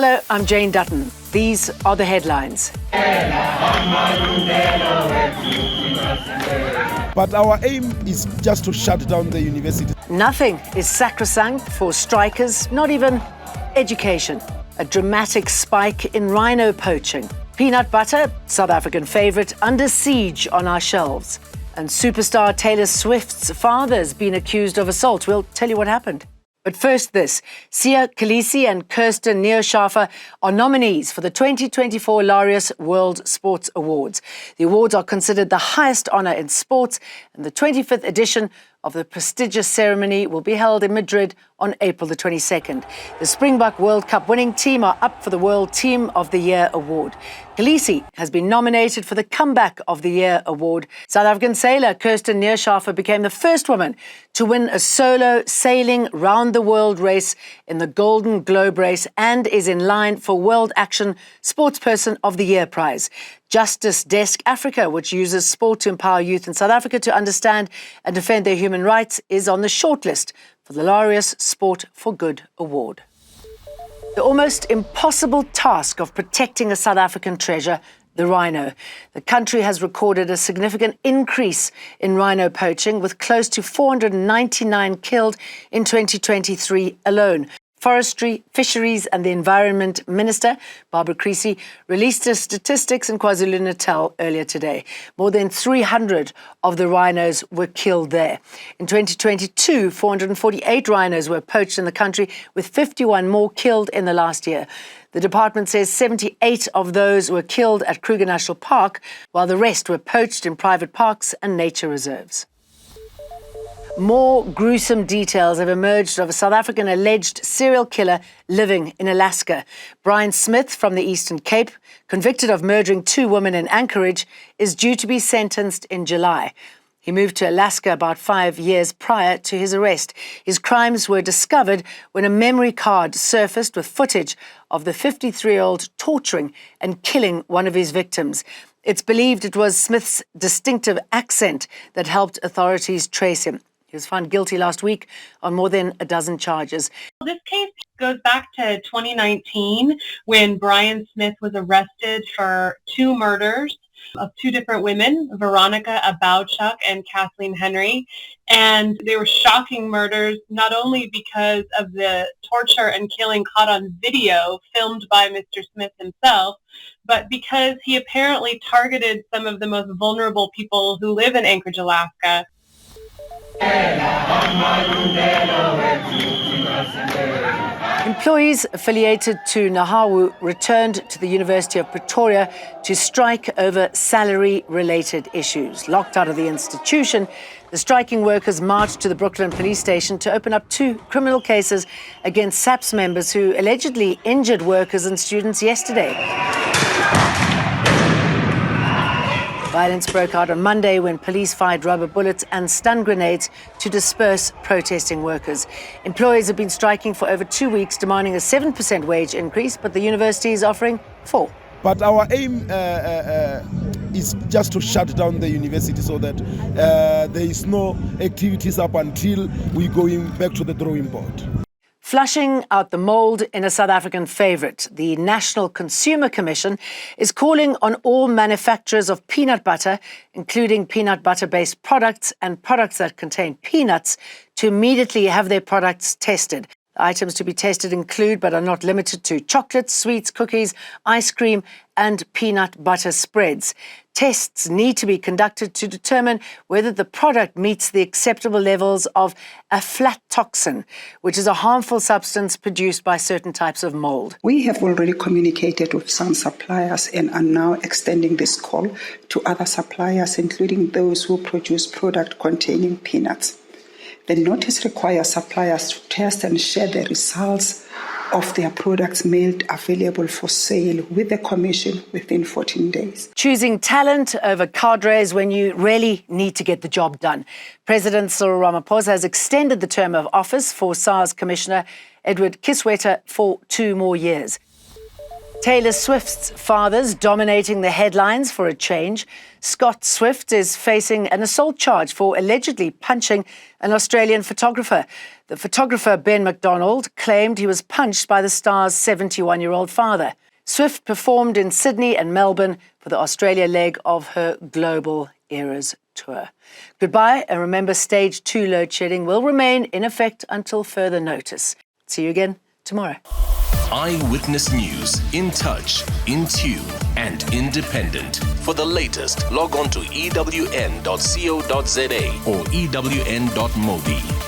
Hello, I'm Jane Dutton. These are the headlines. But our aim is just to shut down the university. Nothing is sacrosanct for strikers, not even education. A dramatic spike in rhino poaching. Peanut butter, South African favourite, under siege on our shelves. And superstar Taylor Swift's father's been accused of assault. We'll tell you what happened. But first this, Siya Kolisi and Kirsten Neuschafe are nominees for the 2024 Laureus World Sports Awards. The awards are considered the highest honour in sports, and the 25th edition of the prestigious ceremony will be held in Madrid on April the 22nd. The Springbok World Cup winning team are up for the World Team of the Year award. Kolisi has been nominated for the Comeback of the Year award. South African sailor Kirsten Neuschafe became the first woman to win a solo sailing round-the-world race in the Golden Globe race and is in line for World Action Sportsperson of the Year prize. Justice Desk Africa, which uses sport to empower youth in South Africa to understand and defend their human rights, is on the shortlist for the Laureus Sport for Good award. The almost impossible task of protecting a South African treasure, the rhino. The country has recorded a significant increase in rhino poaching, with close to 499 killed in 2023 alone. Forestry, Fisheries and the Environment Minister, Barbara Creecy, released her statistics in KwaZulu-Natal earlier today. More than 300 of the rhinos were killed there. In 2022, 448 rhinos were poached in the country, with 51 more killed in the last year. The department says 78 of those were killed at Kruger National Park, while the rest were poached in private parks and nature reserves. More gruesome details have emerged of a South African alleged serial killer living in Alaska. Brian Smith from the Eastern Cape, convicted of murdering 2 women in Anchorage, is due to be sentenced in July. He moved to Alaska about 5 years prior to his arrest. His crimes were discovered when a memory card surfaced with footage of the 53-year-old torturing and killing one of his victims. It's believed it was Smith's distinctive accent that helped authorities trace him. He was found guilty last week on more than a dozen charges. This case goes back to 2019 when Brian Smith was arrested for 2 murders of 2 different women, Veronica Abowchuk and Kathleen Henry. And they were shocking murders, not only because of the torture and killing caught on video filmed by Mr. Smith himself, but because he apparently targeted some of the most vulnerable people who live in Anchorage, Alaska. Employees affiliated to Nahawu returned to the University of Pretoria to strike over salary-related issues. Locked out of the institution, the striking workers marched to the Brooklyn police station to open up 2 criminal cases against SAPS members who allegedly injured workers and students yesterday. Violence broke out on Monday when police fired rubber bullets and stun grenades to disperse protesting workers. Employees have been striking for over 2 weeks, demanding a 7% wage increase, but the university is offering 4%. But our aim is just to shut down the university so that there is no activities up until we going back to the drawing board. Flushing out the mould in a South African favourite, the National Consumer Commission is calling on all manufacturers of peanut butter, including peanut butter-based products and products that contain peanuts, to immediately have their products tested. Items to be tested include, but are not limited to, chocolates, sweets, cookies, ice cream and peanut butter spreads. Tests need to be conducted to determine whether the product meets the acceptable levels of aflatoxin, which is a harmful substance produced by certain types of mold. We have already communicated with some suppliers and are now extending this call to other suppliers, including those who produce product containing peanuts. The notice requires suppliers to test and share the results of their products made available for sale with the Commission within 14 days. Choosing talent over cadres when you really need to get the job done. President Cyril Ramaphosa has extended the term of office for SARS Commissioner Edward Kisweta for 2 more years. Taylor Swift's father's dominating the headlines for a change. Scott Swift is facing an assault charge for allegedly punching an Australian photographer. The photographer, Ben McDonald, claimed he was punched by the star's 71-year-old father. Swift performed in Sydney and Melbourne for the Australia leg of her Global Eras tour. Goodbye, and remember, stage 2 load shedding will remain in effect until further notice. See you again tomorrow. Eyewitness News, in touch, in tune, and independent. For the latest, log on to ewn.co.za or ewn.mobi.